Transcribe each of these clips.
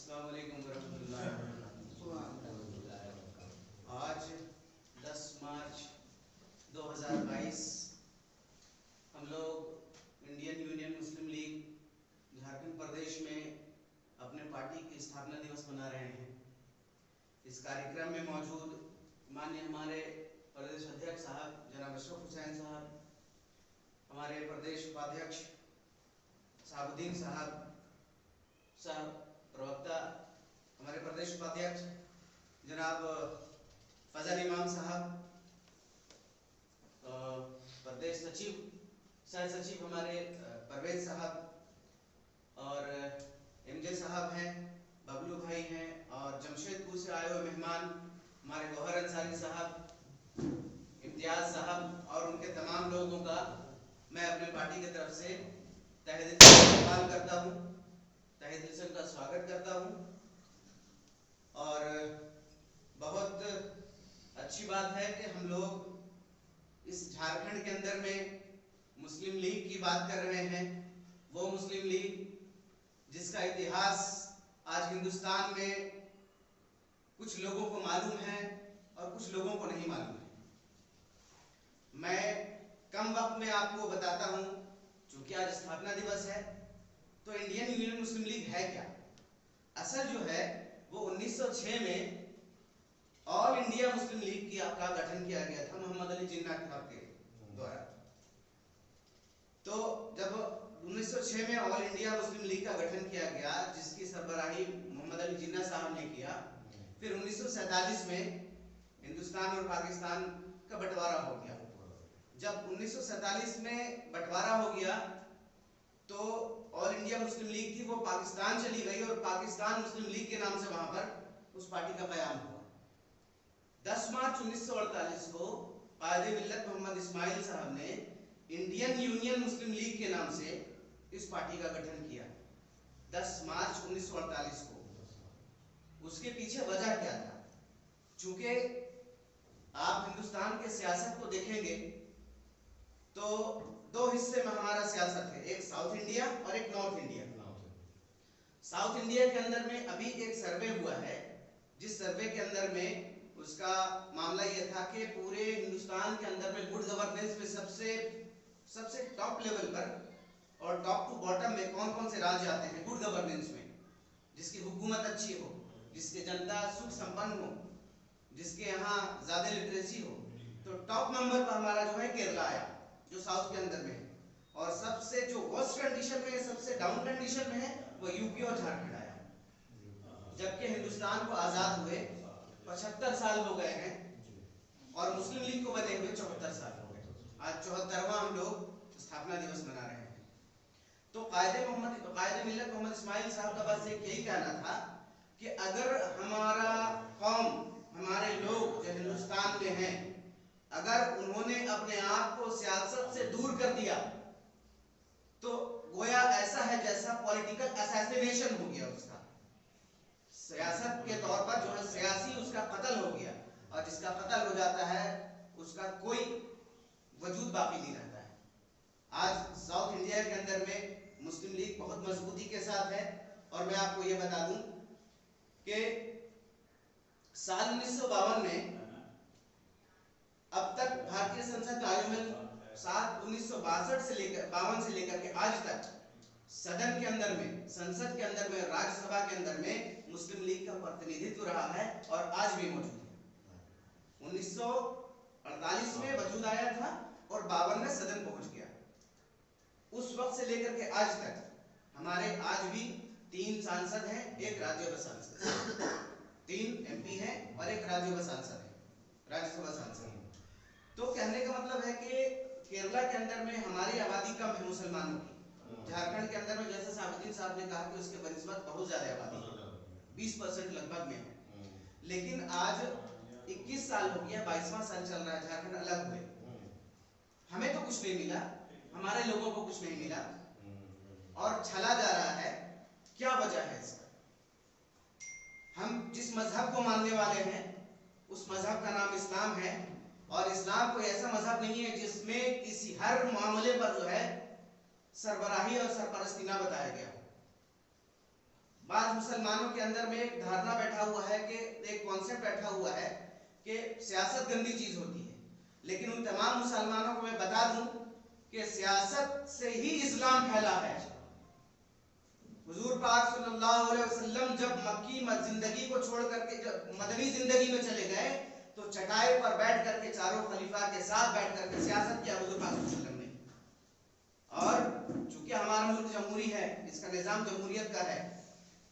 अस्सलाम वालेकुम वरहमतुल्लाहि वबरकातुहू। आज 10 मार्च 2022 हम लोग इंडियन यूनियन मुस्लिम लीग झारखंड प्रदेश में अपने पार्टी की स्थापना दिवस मना रहे हैं। इस कार्यक्रम में मौजूद माननीय हमारे प्रदेश अध्यक्ष साहब जनाब अशरफ हुसैन साहब, हमारे प्रदेश उपाध्यक्ष साहबुद्दीन साहब प्रवक्ता, हमारे प्रदेश उपाध्यक्ष जनाब फजल इमाम साहब, प्रदेश सचिव सह सचिव हमारे परवेज साहब और एमजे साहब हैं, बबलू भाई हैं और जमशेदपुर से आए हुए मेहमान हमारे गौहर अंसारी साहब, इम्तियाज साहब और उनके तमाम लोगों का मैं अपने पार्टी की तरफ से तहे दिल से इस्तेमाल करता हूँ, तहे दिल से उनका स्वागत करता हूँ। और बहुत अच्छी बात है कि हम लोग इस झारखंड के अंदर में मुस्लिम लीग की बात कर रहे हैं। वो मुस्लिम लीग जिसका इतिहास आज हिंदुस्तान में कुछ लोगों को मालूम है और कुछ लोगों को नहीं मालूम है। मैं कम वक्त में आपको बताता हूं, चूंकि आज स्थापना दिवस है तो इंडियन यूनियन मुस्लिम लीग है क्या। असल जो है वो 1906 में ऑल इंडिया मुस्लिम लीग का गठन किया गया था मोहम्मद अली जिन्ना साहब के द्वारा। तो जब 1906 में ऑल इंडिया मुस्लिम लीग का गठन किया गया, जिसकी सरबराही मोहम्मद अली जिन्ना साहब ने किया, फिर 1947 में हिंदुस्तान और पाकिस्तान का बंटवारा हो गया। जब 1947 में बंटवारा हो गया तो ऑल इंडिया मुस्लिम लीग थी वो पाकिस्तान चली गई और पाकिस्तान मुस्लिम लीग के नाम से वहां पर उस पार्टी का कयाम हुआ। 10 मार्च 1948 को कायदे मिल्लत मोहम्मद इस्माइल साहब ने इंडियन यूनियन मुस्लिम लीग के नाम से इस पार्टी का गठन किया 10 मार्च 1948 को। उसके पीछे वजह क्या था? चूंकि आप हिंदुस्तान के सियासत को देखेंगे तो दो हिस्से में हमारा सियासत है, एक साउथ इंडिया और एक नॉर्थ इंडिया। साउथ इंडिया के अंदर में अभी एक सर्वे हुआ है, जिस सर्वे के अंदर में उसका मामला यह था कि पूरे हिंदुस्तान के अंदर में गुड गवर्नेंस में सबसे टॉप लेवल पर और टॉप टू बॉटम में कौन कौन से राज्य आते हैं गुड गवर्नेंस में, जिसकी हुकूमत अच्छी हो, जिसकी जनता सुख संपन्न हो, जिसके यहाँ ज्यादा लिटरेसी हो। तो टॉप नंबर पर हमारा जो है केरला आया, जो साउथ के अंदर में है। और सबसे जो वर्स्ट कंडीशन में है, सबसे डाउन कंडीशन में है, वो यूपी और झारखंड आया। जबकि हिंदुस्तान को आजाद हुए 75 साल हो गए हैं और मुस्लिम लीग को बने हुए 74 साल हो गए। आज 74वां हम लोग स्थापना दिवस मना रहे हैं। तो कायदे मिल्लत मोहम्मद इस्माइल साहब का बस एक यही कहना था कि अगर हमारा कौम, हमारे लोग जो हिंदुस्तान में हैं, अगर उन्होंने अपने आप को सियासत से दूर कर दिया तो गोया ऐसा है जैसा पॉलिटिकल असैसिनेशन हो गया उसका। सियासत के तौर पर जो है सियासी उसका कत्ल हो गया, और जिसका कत्ल हो जाता है उसका कोई वजूद बाकी नहीं रहता है। आज साउथ इंडिया के अंदर में मुस्लिम लीग बहुत मजबूती के साथ है। और मैं आपको यह बता दूं कि साल 1952 में अब तक भारतीय संसद का आयोजन 1962 से लेकर 52 से लेकर के आज तक सदन के अंदर में, संसद के अंदर में, राज्यसभा के अंदर में मुस्लिम लीग का प्रतिनिधित्व रहा है और आज भी मौजूद है। 1948 में वजूद आया था और 52 में सदन पहुंच गया। उस वक्त से लेकर के आज तक हमारे आज भी 3 सांसद हैं, एक राज्यसभा सांसद, 3 एमपी हैं और एक राज्यसभा सांसद है, राज्यसभा सांसद। तो कहने का मतलब है कि केरला के अंदर में हमारी आबादी कम है मुसलमानों की। झारखंड के अंदर में जैसे साहबुद्दीन साहब ने कहा कि उसके बनिस्बत बहुत ज्यादा आबादी है, 20% लगभग में है। लेकिन आज 21 साल हो गया, 22वां साल चल रहा है झारखंड अलग हुए। हमें तो कुछ नहीं मिला, हमारे लोगों को कुछ नहीं मिला और छला जा रहा है। क्या वजह है इसका? हम जिस मजहब को मानने वाले हैं उस मजहब का नाम इस्लाम है, और इस्लाम कोई ऐसा मजहब नहीं है जिसमें किसी हर मामले पर जो है सरबराही और सरपरस्ती ना बताया गया। बाद मुसलमानों के अंदर में एक धारणा बैठा हुआ है कि एक कॉन्सेप्ट बैठा हुआ है कि सियासत गंदी चीज होती है, लेकिन उन तमाम मुसलमानों को मैं बता दूं कि सियासत से ही इस्लाम फैला है। हुजूर पाक सल्लल्लाहु अलैहि वसल्लम जब मक्की जिंदगी को छोड़ करके जब मदनी जिंदगी में चले गए तो चटाई पर बैठ करके चारों खलीफा के साथ बैठ करके सियासत किया हुजूर पाक सल्लल्लाहु अलैहि वसल्लम ने। और चूंकि हमारा मुल्क जमहूरी है, इसका निजाम जमहूरियत का है,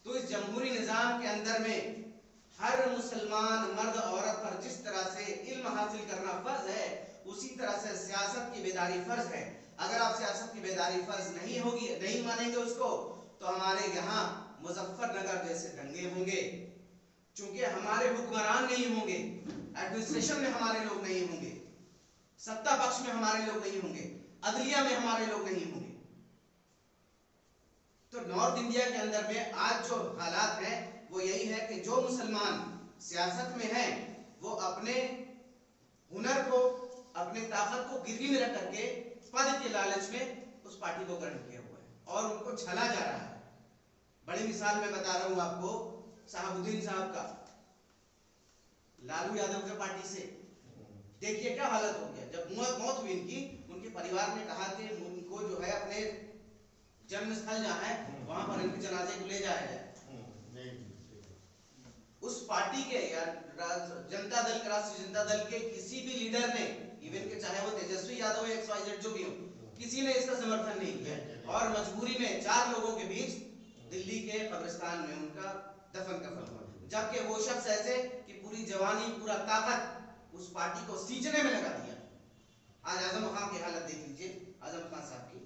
तो इस जमहूरी निजाम के अंदर में हर मुसलमान मर्द औरत पर जिस तरह से इल्म हासिल करना फर्ज है, उसी तरह से सियासत की बेदारी फर्ज है। अगर आप सियासत की बेदारी फर्ज नहीं होगी, नहीं मानेंगे उसको, तो हमारे यहाँ मुजफ्फरनगर जैसे दंगे होंगे। चूंकि हमारे हुक्मरान नहीं होंगे, एडमिनिस्ट्रेशन में हमारे लोग नहीं होंगे, सत्ता पक्ष में हमारे लोग नहीं होंगे, अदलिया में हमारे लोग नहीं होंगे। तो नॉर्थ इंडिया के अंदर में आज जो हालात हैं वो यही है कि जो मुसलमान सियासत में हैं वो अपने हुनर को, अपने ताकत को गिरवी में रख करके पद के लालच में उस पार्टी को ग्रहण किया हुआ है और उनको छला जा रहा है। बड़ी मिसाल मैं बता रहा हूं आपको शहाबुद्दीन साहब का, लालू यादव के पार्टी से। देखिए क्या हालत हो गया। जब मौत हुई इनकी, उनके परिवार ने कहा कि उनको जो है अपने जन्म स्थल जहाँ है वहां पर इनके जनाजे को ले जाया जाए। उस पार्टी के या जनता दल के, राष्ट्रीय जनता दल के किसी भी लीडर ने, इवन के चाहे वो तेजस्वी यादव या XYZ जो भी हो, किसी ने इसका समर्थन नहीं किया और मजबूरी में 4 लोगों के बीच दिल्ली के कब्रिस्तान में उनका दफन कफन हुआ। जबकि वो शख्स ऐसे कि पूरी जवानी, पूरा ताकत उस पार्टी को सींचने में लगा दिया। आज आजम खान की हालत देख लीजिए, आजम खान साहब की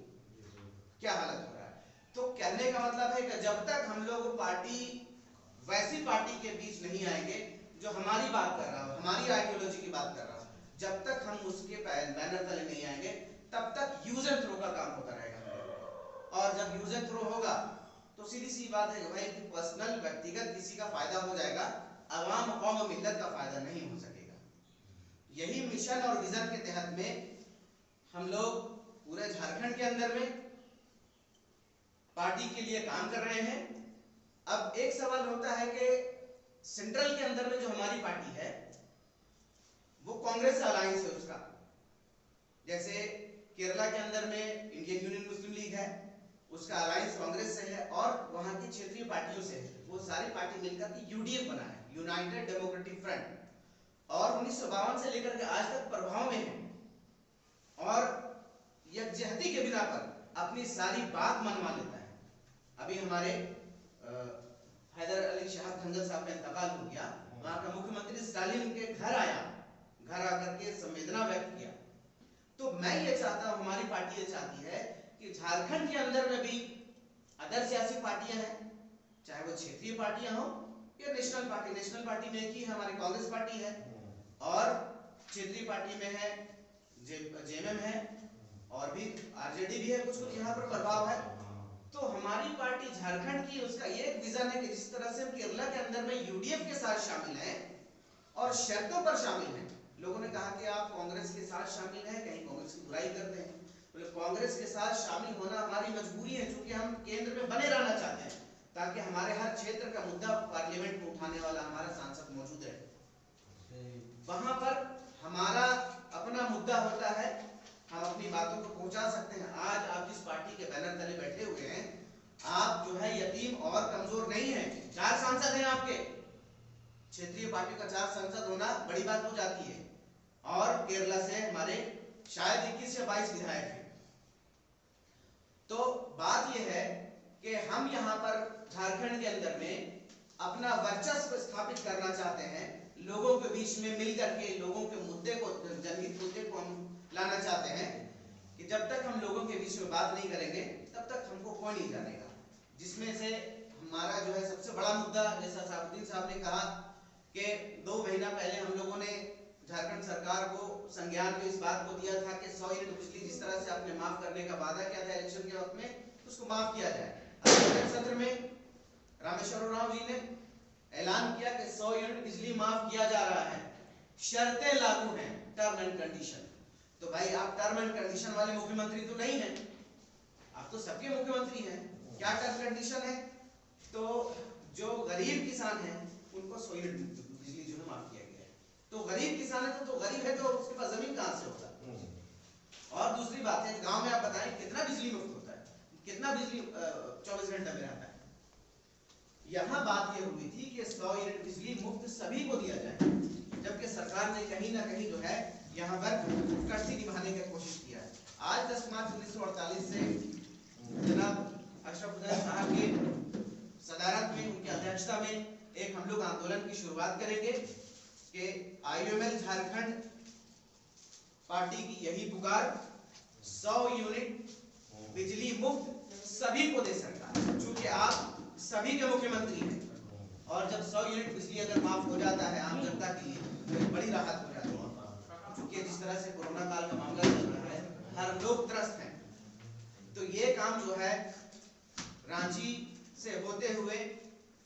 क्या हालत हो रहा है। तो कहने का मतलब है कि जब तक हम लोग पार्टी, वैसी पार्टी के बीच नहीं आएंगे जो हमारी बात कर रहा हो, हमारी आइडियोलॉजी की बात कर रहा हो, जब तक हम उसके बैनर तले नहीं आएंगे तब तक यूज एंड थ्रो का काम होता रहेगा। और जब यूज एंड थ्रो होगा तो सीधी सी बात है भाई कि पर्सनल, व्यक्तिगत किसी का फायदा हो जाएगा, अवाम कौम मिल्लत का फायदा नहीं हो सकेगा। यही मिशन और विजन के तहत में हम लोग पूरे झारखंड के अंदर में पार्टी के लिए काम कर रहे हैं। अब एक सवाल होता है कि सेंट्रल के अंदर में जो हमारी पार्टी है वो कांग्रेस से अलायंस है उसका। जैसे केरला के अंदर में इंडियन यूनियन मुस्लिम लीग है, उसका अलायंस कांग्रेस से है और वहां की क्षेत्रीय पार्टियों से है। वो सारी पार्टी मिलकर के UDF बना है, यूनाइटेड डेमोक्रेटिक फ्रंट, और 1952 से लेकर के आज तक प्रभाव में है और यकजहती के बिना पर अपनी सारी बात मनवा लेता है। अभी हमारे हैदर अली शाह खंजर साहब का इंतकाल हो गया, वहां का मुख्यमंत्री स्टालिन के घर आया, घर आकर के संवेदना व्यक्त किया। तो मैं ये चाहता हूं, हमारी पार्टी ये चाहती है कि झारखंड के अंदर में भी अदर सियासी पार्टियां हैं, चाहे वो क्षेत्रीय पार्टियां हो या नेशनल पार्टी। नेशनल पार्टी में एक ही हमारी कांग्रेस पार्टी है और क्षेत्रीय पार्टी में है JMM है और भी RJD भी है, कुछ कुछ यहाँ पर प्रभाव है। तो हमारी पार्टी झारखंड की, उसका ये एक विजन है कि जिस तरह से हम केरला के अंदर में UDF के साथ शामिल हैं और शर्तों पर शामिल हैं। लोगों ने कहा कि आप कांग्रेस के साथ शामिल हैं, कहीं कांग्रेस की बुराई करते हैं। बोले कांग्रेस के साथ शामिल होना हमारी मजबूरी है, क्योंकि हम केंद्र में बने रहना चाहते हैं ताकि हमारे हर क्षेत्र का मुद्दा पार्लियामेंट में उठाने वाला हमारा सांसद मौजूद रहे। वहां पर हमारा अपना मुद्दा होता है, हम अपनी बातों को पहुंचा सकते हैं। आज आप जिस पार्टी के बैनर तले बैठे हुए हैं, आप जो है यतीम और कमजोर नहीं हैं। 4 सांसद हैं आपके, क्षेत्रीय पार्टी का 4 सांसद होना बड़ी बात हो जाती है और केरला से हमारे शायद 21 या 22 विधायक हैं। तो बात यह है कि हम यहाँ पर झारखंड के अंदर में अपना वर्चस्व स्थापित करना चाहते हैं, लोगों के बीच में मिलकर के लोगों के मुद्दे को, जनहित मुद्दे को हम लाना चाहते हैं कि जब तक हम लोगों के बीच में बात नहीं करेंगे तब तक हमको कोई नहीं जानेगा। जिसमें से हमारा जो है सबसे बड़ा मुद्दा, जैसा शहाबुद्दीन साहब ने कहा कि 2 महीना पहले हम लोगों ने झारखंड सरकार को संज्ञान में इस बात को दिया था कि 100 यूनिट बिजली जिस तरह से आपने माफ करने का वादा किया था इलेक्शन के वक्त में, उसको माफ किया जाए। बजट सत्र में रामेश्वर राव जी ने ऐलान किया कि 100 यूनिट बिजली माफ किया जा रहा है, शर्तें लागू हैं, टर्म एंड कंडीशन। तो भाई आप टर्म एंड कंडीशन वाले मुख्यमंत्री तो नहीं हैं, आप तो सबके मुख्यमंत्री हैं। क्या टर्म कंडीशन है तो जो गरीब किसान हैं उनको 100 यूनिट बिजली जो है माफ किया गया है। तो गरीब किसान है तो गरीब है तो उसके पास जमीन कहाँ से होगा। और दूसरी बात है, गांव में आप बताएं कितना बिजली मुफ्त होता है, कितना बिजली 24 घंटे में आता है। यहाँ बात यह हुई थी कि 100 यूनिट बिजली मुफ्त सभी को दिया जाए, जबकि सरकार ने कहीं ना कहीं जो है यहाँ पर कटती निभाने की कोशिश किया है। आज 10 मार्च 1948 से जनाब अशरफ उदय साहब के सदारत में, उनकी अध्यक्षता में एक हम लोग आंदोलन की शुरुआत करेंगे कि आईयूएमएल झारखंड पार्टी की यही पुकार, 100 यूनिट बिजली मुफ्त सभी को दे सरकार, क्योंकि आप सभी के मुख्यमंत्री हैं। और जब 100 यूनिट बिजली अगर माफ हो जाता है आम जनता के लिए तो बड़ी राहत हो जाती है, क्योंकि जिस तरह से कोरोना काल का मामला चल रहा है, हर लोग त्रस्त हैं। तो ये काम जो है रांची से होते हुए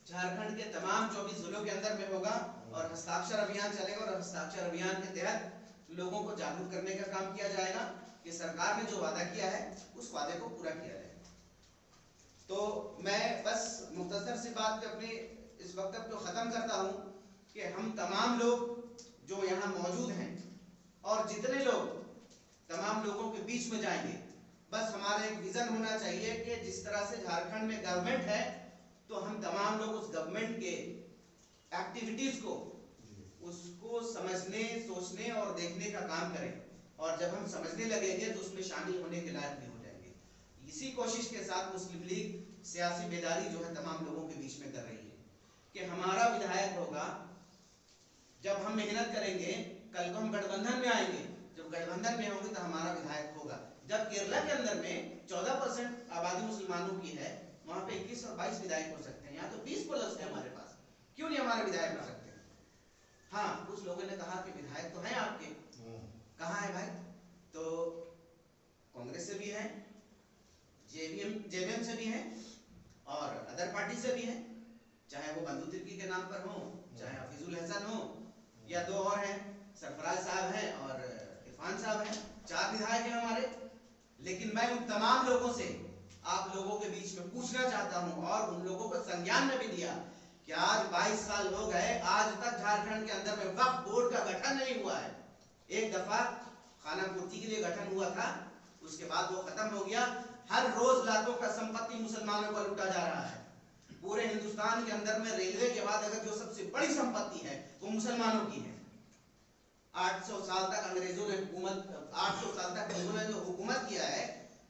झारखंड के तमाम 24 जिलों के अंदर में होगा और हस्ताक्षर अभियान चलेगा। और हस्ताक्षर अभियान के तहत लोगों को जागरूक करने का काम किया जाएगा कि सरकार ने जो वादा किया है उस वादे को पूरा किया जाए। तो मैं बस मुख्तसर सी बात पे अपने इस वक्तव्य को खत्म करता हूं कि हम तमाम लोग जो यहाँ मौजूद हैं और जितने लोग तमाम लोगों के बीच में जाएंगे, बस हमारा एक विजन होना चाहिए कि जिस तरह से झारखंड में गवर्नमेंट है तो हम तमाम लोग उस गवर्नमेंट के एक्टिविटीज को उसको समझने, सोचने और देखने का काम करें। और जब हम समझने लगेंगे तो उसमें शामिल होने के लायक भी हो जाएंगे। इसी कोशिश के साथ मुस्लिम लीग सियासी बेदारी जो है तमाम लोगों के बीच में कर रही है कि हमारा विधायक होगा। जब हम मेहनत करेंगे, कल को हम गठबंधन में आएंगे, जब गठबंधन में होंगे तो हमारा विधायक होगा। जब केरला के अंदर में 14% आबादी मुसलमानों की है, वहां पे 21 और 22 विधायक हो सकते हैं। यहाँ तो 20 प्लस है हमारे पास, क्यों नहीं हमारे विधायक हो सकते? हाँ, कुछ लोगों ने कहा कि विधायक तो हैं आपके, कहाँ है भाई? तो कांग्रेस से भी हैं, जेवीएम से भी हैं और अदर पार्टी से भी हैं, चाहे वो बंधु तिर्की के नाम पर हो, चाहे हफीजुल हसन हो, या दो और हैं, सरफराज साहब हैं और इरफान साहब हैं। 4 विधायक हैं हमारे। लेकिन मैं उन तमाम लोगों से आप लोगों के बीच में पूछना चाहता हूं और उन लोगों को संज्ञान में भी दिया कि आज 22 साल हो गए, आज तक झारखंड के अंदर में वक्फ बोर्ड का गठन नहीं हुआ है। एक दफा खाना पूर्ति के लिए गठन हुआ था, उसके बाद वो खत्म हो गया। हर रोज लाखों का संपत्ति मुसलमानों को लूटा जा रहा है। पूरे हिंदुस्तान के अंदर में रेलवे के बाद अगर जो सबसे बड़ी संपत्ति है वो मुसलमानों की है। 800 साल तक अंग्रेजों ने हुकूमत, 800 साल तक अंग्रेजों ने जो हुकूमत किया है,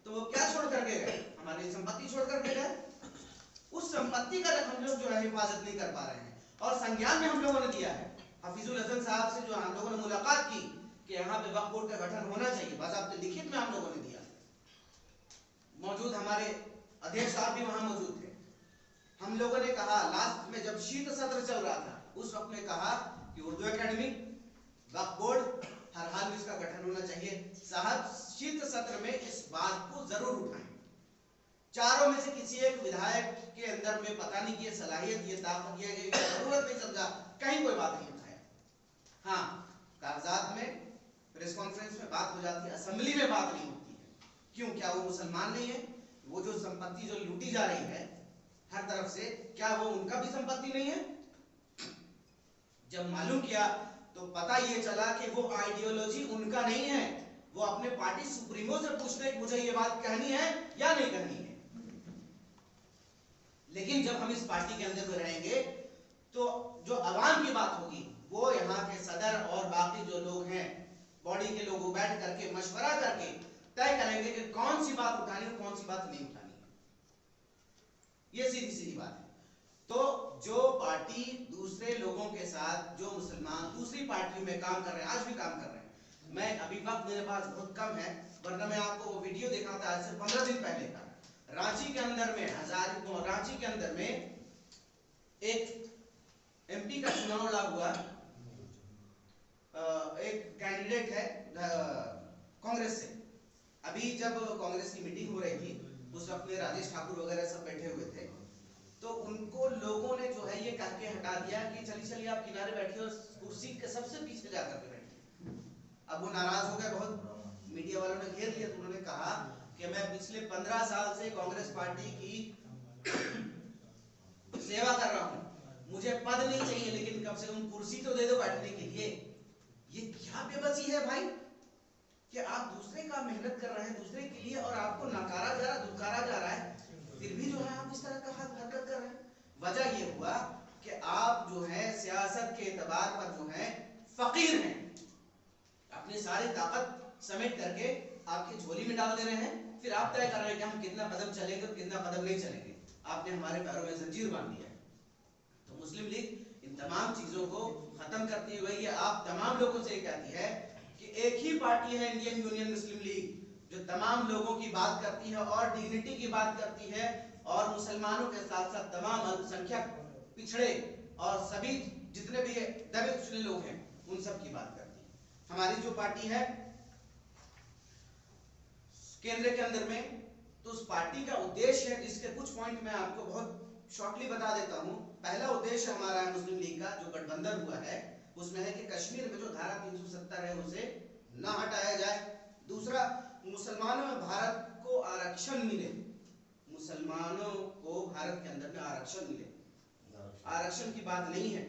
तो वो क्या छोड़ करके गए? हमारी संपत्ति छोड़ करके गए। उस संपत्ति का हम लोग जो है हिफाजत नहीं कर पा रहे हैं और संज्ञान में हम लोगों ने दिया है। हफीजुल हसन साहब से जो हम लोगों ने मुलाकात की कि यहाँ पे वक्फ बोर्ड का गठन होना चाहिए, बस आपके लिखित में हम लोगों ने दिया। मौजूद हमारे अध्यक्ष साहब भी वहां मौजूद थे। हम लोगों ने कहा, लास्ट में जब शीत सत्र चल रहा था उस वक्त में कहा कि उर्दू एकेडमी, वक्फ बोर्ड, हर हाल में इसका गठन होना चाहिए। साहब शीत सत्र में इस बात को जरूर उठाएं। चारों में से किसी एक विधायक के अंदर में पता नहीं कि सलाहियत, ये ताकत, ये जरूरत नहीं समझा, कहीं कोई बात नहीं उठाया। हाँ, कागजात में, प्रेस कॉन्फ्रेंस में बात हो जाती है, असेंबली में बात नहीं होती है। क्यों? क्या वो मुसलमान नहीं है? वो जो संपत्ति जो लूटी जा रही है हर तरफ से, क्या वो उनका भी संपत्ति नहीं है? जब मालूम किया तो पता ये चला कि वो आइडियोलॉजी उनका नहीं है। वो अपने पार्टी सुप्रीमो से पूछते कि मुझे ये बात कहनी है या नहीं कहनी है। लेकिन जब हम इस पार्टी के अंदर में रहेंगे तो जो अवाम की बात होगी वो यहाँ के सदर और बाकी जो लोग हैं, बॉडी के लोग बैठ करके मशवरा करके तय करेंगे कि कौन सी बात उठानी है, कौन सी बात नहीं उठानी है। ये सीधी सीधी बात है। तो जो पार्टी दूसरे लोगों के साथ, जो मुसलमान दूसरी पार्टियों में काम कर रहे हैं, आज भी काम कर रहे हैं, मैं अभी वक्त मेरे पास बहुत कम है, वरना मैं आपको वो वीडियो दिखाता आज से 15 दिन पहले का। रांची के अंदर में रांची के अंदर में एक एमपी का चुनाव लड़ा हुआ, एक कैंडिडेट है कांग्रेस से। अभी जब कांग्रेस की मीटिंग हो रही थी उस वक्त में राजेश ठाकुर वगैरह सब बैठे हुए थे, तो उनको लोगों ने जो है ये कह के हटा दिया कि चलिए चलिए आप किनारे बैठिए और कुर्सी के सबसे पीछे जाकर के बैठिए। अब वो नाराज हो गए बहुत, मीडिया वालों ने घेर लिया। तो उन्होंने कहा कि मैं पिछले 15 साल से कांग्रेस पार्टी की सेवा कर रहा हूँ, मुझे पद नहीं चाहिए, लेकिन कम से कम कुर्सी तो दे दो बैठने के लिए। ये क्या बेबसी है भाई कि आप दूसरे का मेहनत कर रहे हैं दूसरे के लिए और आपको नकारा जा रहा, दुत्कारा जा रहा है, फिर भी जो है आप इस तरह का हरकत कर रहे हैं। वजह ये हुआ कि आप जो है सियासत के एतबार पर जो है फकीर हैं, अपनी सारी ताकत समेट करके आपकी झोली में डाल दे रहे हैं, फिर आप तय कर रहे हैं कि हम कितना कदम चलेंगे और कितना कदम नहीं चलेंगे। आपने हमारे पैरों में जंजीर बांध दिया है। तो मुस्लिम लीग इन तमाम चीजों को खत्म करती हुई ये आप तमाम लोगों से कहती है कि एक ही पार्टी है इंडियन यूनियन मुस्लिम लीग, जो तमाम लोगों की बात करती है और डिग्निटी की बात करती है और मुसलमानों के साथ साथ तमाम अल्पसंख्यक, पिछड़े और सभी जितने भी दबे कुचले लोग हैं उन सब की बात करती है। हमारी जो पार्टी है केंद्र के अंदर में, तो उस पार्टी का उद्देश्य है जिसके कुछ पॉइंट मैं आपको बहुत शॉर्टली बता देता हूं। पहला उद्देश्य हमारा है मुस्लिम लीग का जो गठबंधन हुआ है उसमें है कि कश्मीर में जो धारा 370 है उसे ना हटाया जाए। दूसरा, मुसलमानों में भारत को आरक्षण मिले, मुसलमानों को भारत के अंदर में आरक्षण मिले। आरक्षण की बात नहीं है,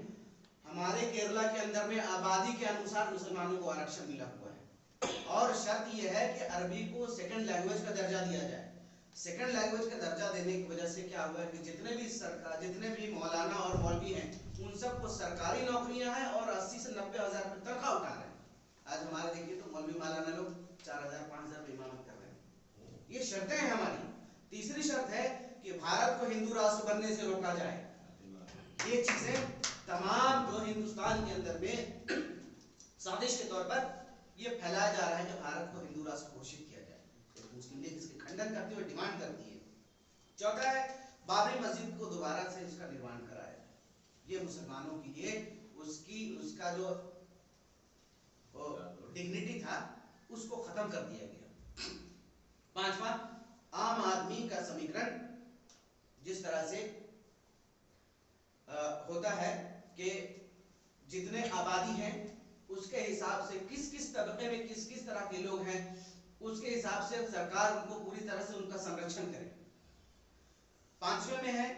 हमारे केरला के अंदर में आबादी के अनुसार मुसलमानों को आरक्षण मिला हुआ है। और शर्त यह है कि अरबी को सेकंड लैंग्वेज का दर्जा दिया जाए। सेकंड लैंग्वेज का दर्जा देने की वजह से क्या हुआ है कि जितने भी मौलाना और मौलवी हैं उन सबको सरकारी नौकरियां हैं और 80 से 90 हजार रुपये तनख्वाह उठा रहे हैं। आज हमारे देखिए तो मौलवी मौलाना लोग 4000 5000 रुपये इमामत कर रहे हैं। ये शर्तें हैं हमारी। तीसरी शर्त है कि भारत को हिंदू राष्ट्र बनने से रोका जाए। ये चीजें तमाम जो हिंदुस्तान के अंदर में साजिश के तौर पर ये फैलाया जा रहा है कि भारत को हिंदू राष्ट्र घोषित किया जाए, तो मुस्लिम लीग इसके खंडन करती हुई डिमांड करती है। चौथा है बाबरी मस्जिद को दोबारा से इसका निर्माण कराया जाए। ये मुसलमानों के लिए उसका जो डिग्निटी था उसको खत्म कर दिया गया। पांचवा, आम आदमी का समीकरण जिस तरह से होता है कि जितने आबादी है उसके हिसाब से किस किस तबके में किस किस तरह के लोग हैं उसके हिसाब से सरकार उनको पूरी तरह से उनका संरक्षण करे। पांचवें में है,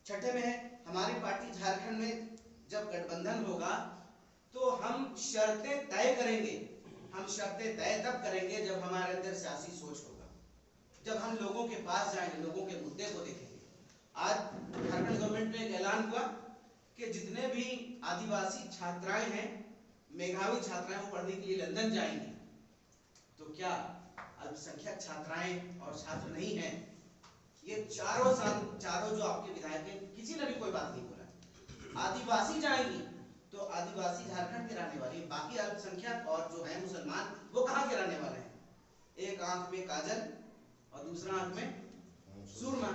छठे में है, हमारी पार्टी झारखंड में जब गठबंधन होगा तो हम शर्तें तय करेंगे। हम शर्तें तय तब करेंगे जब हमारे अंदर सियासी सोच होगा, जब हम लोगों के पास जाएंगे, लोगों के मुद्दे को देखेंगे। आज झारखंड गवर्नमेंट में एक ऐलान हुआ कि जितने भी आदिवासी छात्राएं हैं, मेधावी छात्राएं, वो पढ़ने के लिए लंदन जाएंगी। तो क्या अल्पसंख्यक छात्राएं और छात्र नहीं हैं? ये चारों जो आपके विधायक हैं, किसी ने भी कोई बात नहीं बोला। आदिवासी जाएंगी तो आदिवासी झारखंड के रहने वाले, बाकी अल्पसंख्यक और जो है मुसलमान वो कहाँ के रहने वाले हैं? एक आंख में काजल और दूसरा आंख में सुरमा।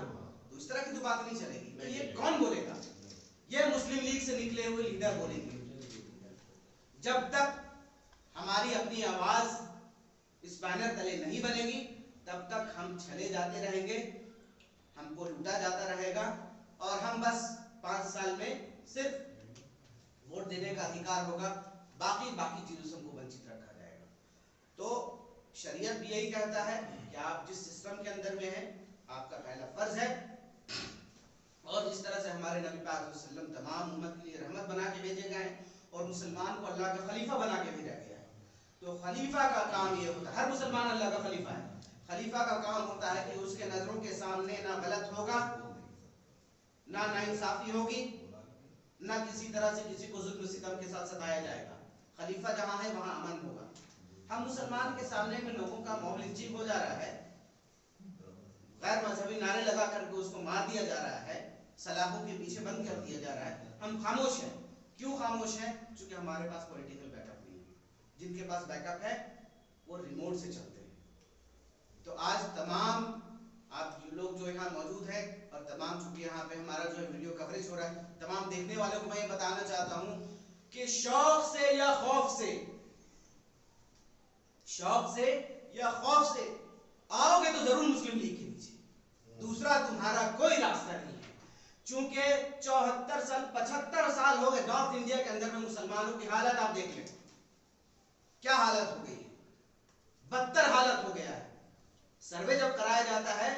तो इस तरह की तो बात नहीं चलेगी। तो ये कौन बोलेगा? ये मुस्लिम लीग से निकले हुए लीडर बोलेंगे। जब तक हमारी अपनी आवाज इस बैनर तले नहीं बनेगी तब तक हम चले जाते रहेंगे, हमको लूटा जाता रहेगा और हम बस 5 साल में सिर्फ वोट देने का अधिकार होगा, बाकी चीजों से हमको वंचित रखा जाएगा। तो शरीयत भी यही कहता है कि आप जिस सिस्टम के अंदर में हैं आपका पहला फर्ज है, और जिस तरह से हमारे नबी पाक सल्लल्लाहु अलैहि वसल्लम तमाम उम्मत के लिए रहमत बना के भेजे गए और मुसलमान को अल्लाह का खलीफा बना के भेजा गया है, तो खलीफा का काम ये होता है, हर मुसलमान अल्लाह का खलीफा है। खलीफा का काम होता है कि उसके नजरों के सामने ना गलत होगा, ना नाइंसाफी होगी, ना किसी तरह से किसी को जुल्म सितम के साथ सताया जाएगा। खलीफा जहां है वहां अमन होगा। हम मुसलमान के सामने में लोगों का मॉब लिंचिंग हो जा रहा है, गैर मजहबी नारे लगा करके उसको मार दिया जा रहा है, सलाखों के पीछे बंद कर दिया जा रहा है, हम खामोश हैं। क्यों खामोश हैं? क्योंकि हमारे पास पॉलिटिकल बैकअप नहीं है। जिनके पास बैकअप है वो रिमोट से चलते हैं। तो आज तमाम आप लोग जो यहाँ मौजूद है और तमाम चूंकि यहाँ पे हमारा जो है वीडियो कवरेज हो रहा है, तमाम देखने वालों को मैं ये बताना चाहता हूँ कि शौक से या खौफ से आओगे तो जरूर मुस्लिम लीग के नीचे, दूसरा तुम्हारा कोई रास्ता नहीं है। चूंकि 74 साल 75 साल हो गए नॉर्थ इंडिया के अंदर में मुसलमानों की हालत आप देख लें, क्या हालत हो गई है, बदतर हालत हो गया है। सर्वे जब कराया जाता है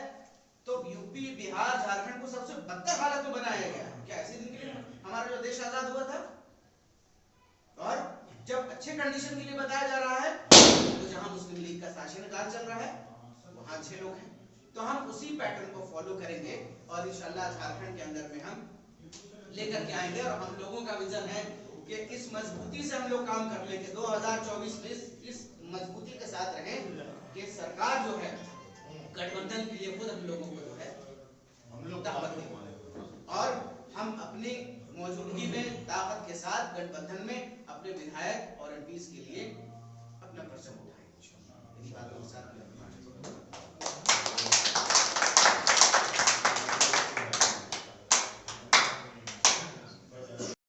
तो यूपी, बिहार, झारखंड को सबसे बदतर हालत में बनाया गया। क्या ऐसे दिन के लिए हमारा जो देश आजाद हुआ था? और जब अच्छे कंडीशन के लिए बताया जा रहा है तो जहां मुस्लिम लीग का शासनकाल चल रहा है वहां 6 लोग हैं। तो हम उसी पैटर्न को फॉलो करेंगे और इंशाल्लाह झारखंड के अंदर में हम लेकर के आएंगे। और हम लोगों का विजन है कि इस मजबूती से हम लोग काम कर लेंगे 2024 में, इस मजबूती के साथ रहें कि सरकार जो है गठबंधन के लिए खुद हम लोगों को जो है हम लोग दावत दें और हम अपनी मौजूदगी में ताकत के साथ गठबंधन में अपने विधायक और एमपीज के लिए